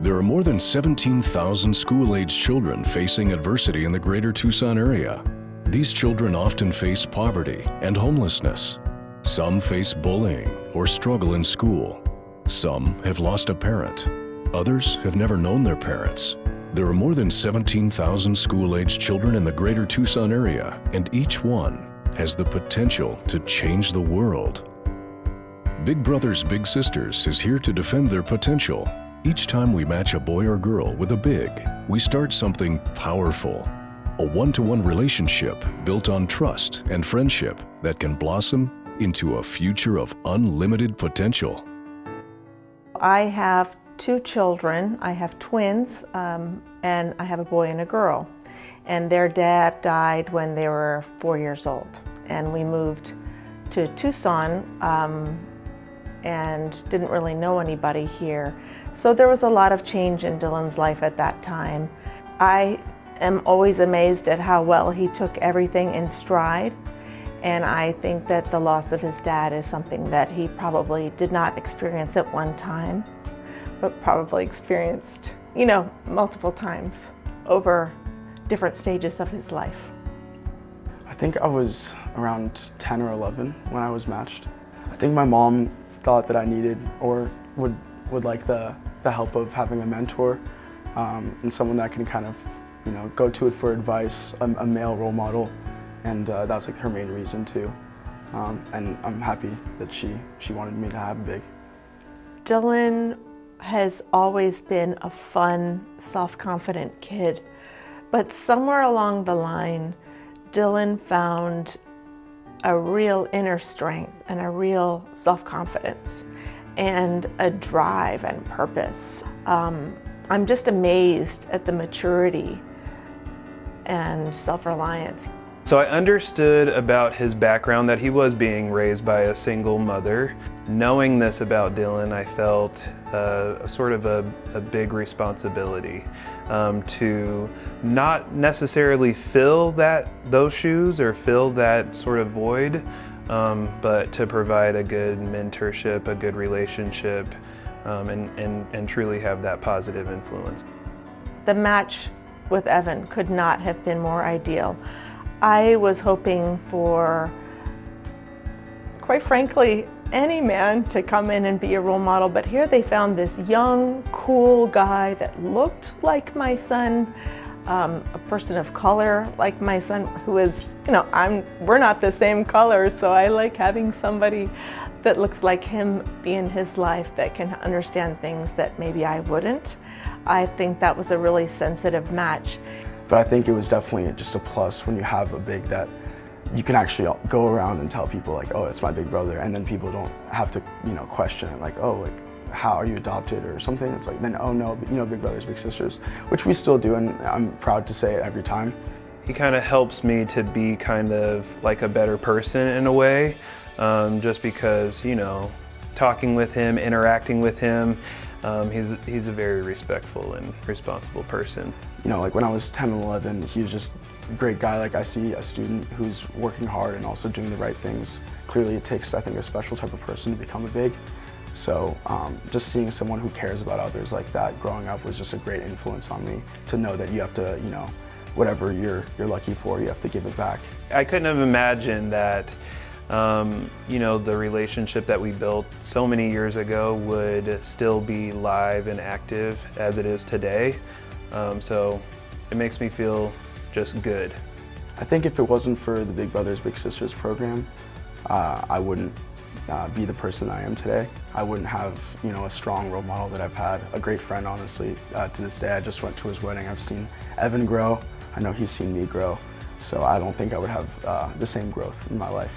There are more than 17,000 school-aged children facing adversity in the greater Tucson area. These children often face poverty and homelessness. Some face bullying or struggle in school. Some have lost a parent. Others have never known their parents. There are more than 17,000 school-aged children in the greater Tucson area, and each one has the potential to change the world. Big Brothers Big Sisters is here to defend their potential. Each time we match a boy or girl with a big, we start something powerful. A one-to-one relationship built on trust and friendship that can blossom into a future of unlimited potential. I have 2 children. I have twins, and I have a boy and a girl. And their dad died when they were 4 years old. And we moved to Tucson and didn't really know anybody here. So there was a lot of change in Dylan's life at that time. I am always amazed at how well he took everything in stride. And I think that the loss of his dad is something that he probably did not experience at one time, but probably experienced, multiple times over different stages of his life. I think I was around 10 or 11 when I was matched. I think my mom thought that I needed or would like the help of having a mentor and someone that can kind of, go to it for advice, a male role model, and that's like her main reason too. And I'm happy that she wanted me to have a big. Dylan has always been a fun, self-confident kid, but somewhere along the line, Dylan found a real inner strength and a real self-confidence and a drive and purpose. I'm just amazed at the maturity and self-reliance. So I understood about his background, that he was being raised by a single mother. Knowing this about Dylan, I felt sort of a big responsibility to not necessarily fill those shoes or fill that sort of void, but to provide a good mentorship, a good relationship, and truly have that positive influence. The match with Evan could not have been more ideal. I was hoping for, quite frankly, any man to come in and be a role model, but here they found this young, cool guy that looked like my son, a person of color like my son, who is, we're not the same color, so I like having somebody that looks like him be in his life that can understand things that maybe I wouldn't. I think that was a really sensitive match. But I think it was definitely just a plus when you have a big that you can actually go around and tell people like, oh, it's my big brother, and then people don't have to, question it like, oh, like, how are you adopted or something? It's like, then, oh no, Big Brothers Big Sisters, which we still do, and I'm proud to say it every time. He kind of helps me to be kind of like a better person in a way, just because, talking with him, interacting with him, he's a very respectful and responsible person. Like when I was 10 and 11, he was just a great guy. Like I see a student who's working hard and also doing the right things. Clearly it takes, I think, a special type of person to become a big. So just seeing someone who cares about others like that growing up was just a great influence on me to know that you have to, whatever you're lucky for, you have to give it back. I couldn't have imagined that the relationship that we built so many years ago would still be live and active as it is today. So it makes me feel just good. I think if it wasn't for the Big Brothers Big Sisters program, I wouldn't be the person I am today. I wouldn't have a strong role model that I've had, a great friend honestly. To this day, I just went to his wedding. I've seen Evan grow. I know he's seen me grow. So I don't think I would have the same growth in my life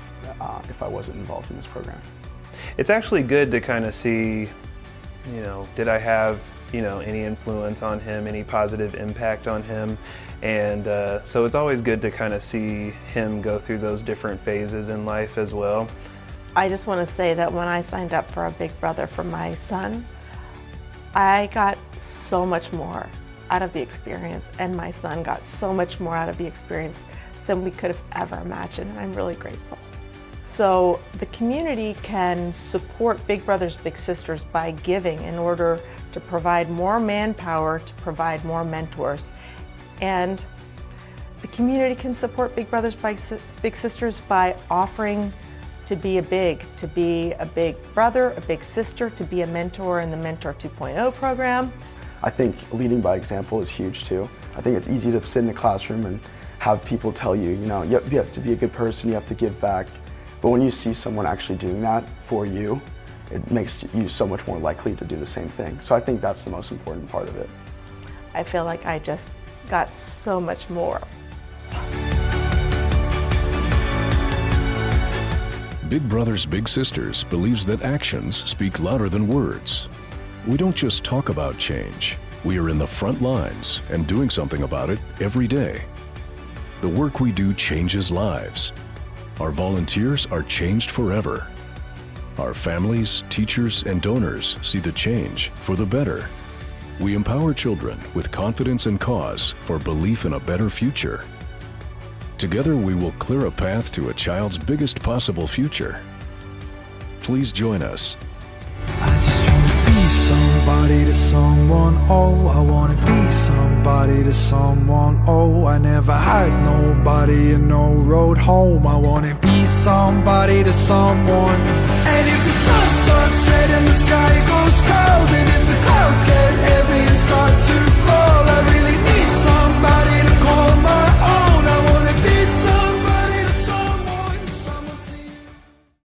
if I wasn't involved in this program. It's actually good to kind of see, did I have, any influence on him, any positive impact on him? And so it's always good to kind of see him go through those different phases in life as well. I just want to say that when I signed up for a big brother for my son, I got so much more out of the experience, and my son got so much more out of the experience than we could have ever imagined, and I'm really grateful. So the community can support Big Brothers Big Sisters by giving in order to provide more manpower, to provide more mentors. And the community can support Big Brothers Big Sisters by offering to be a big brother, a big sister, to be a mentor in the Mentor 2.0 program. I think leading by example is huge too. I think it's easy to sit in the classroom and have people tell you, you have to be a good person, you have to give back. But when you see someone actually doing that for you, it makes you so much more likely to do the same thing. So I think that's the most important part of it. I feel like I just got so much more. Big Brothers Big Sisters believes that actions speak louder than words. We don't just talk about change. We are in the front lines and doing something about it every day. The work we do changes lives. Our volunteers are changed forever. Our families, teachers, and donors see the change for the better. We empower children with confidence and cause for belief in a better future. Together we will clear a path to a child's biggest possible future. Please join us. I just wanna be somebody to someone, oh, I wanna be somebody to someone, oh, I never had nobody and no road home, I wanna be somebody to someone.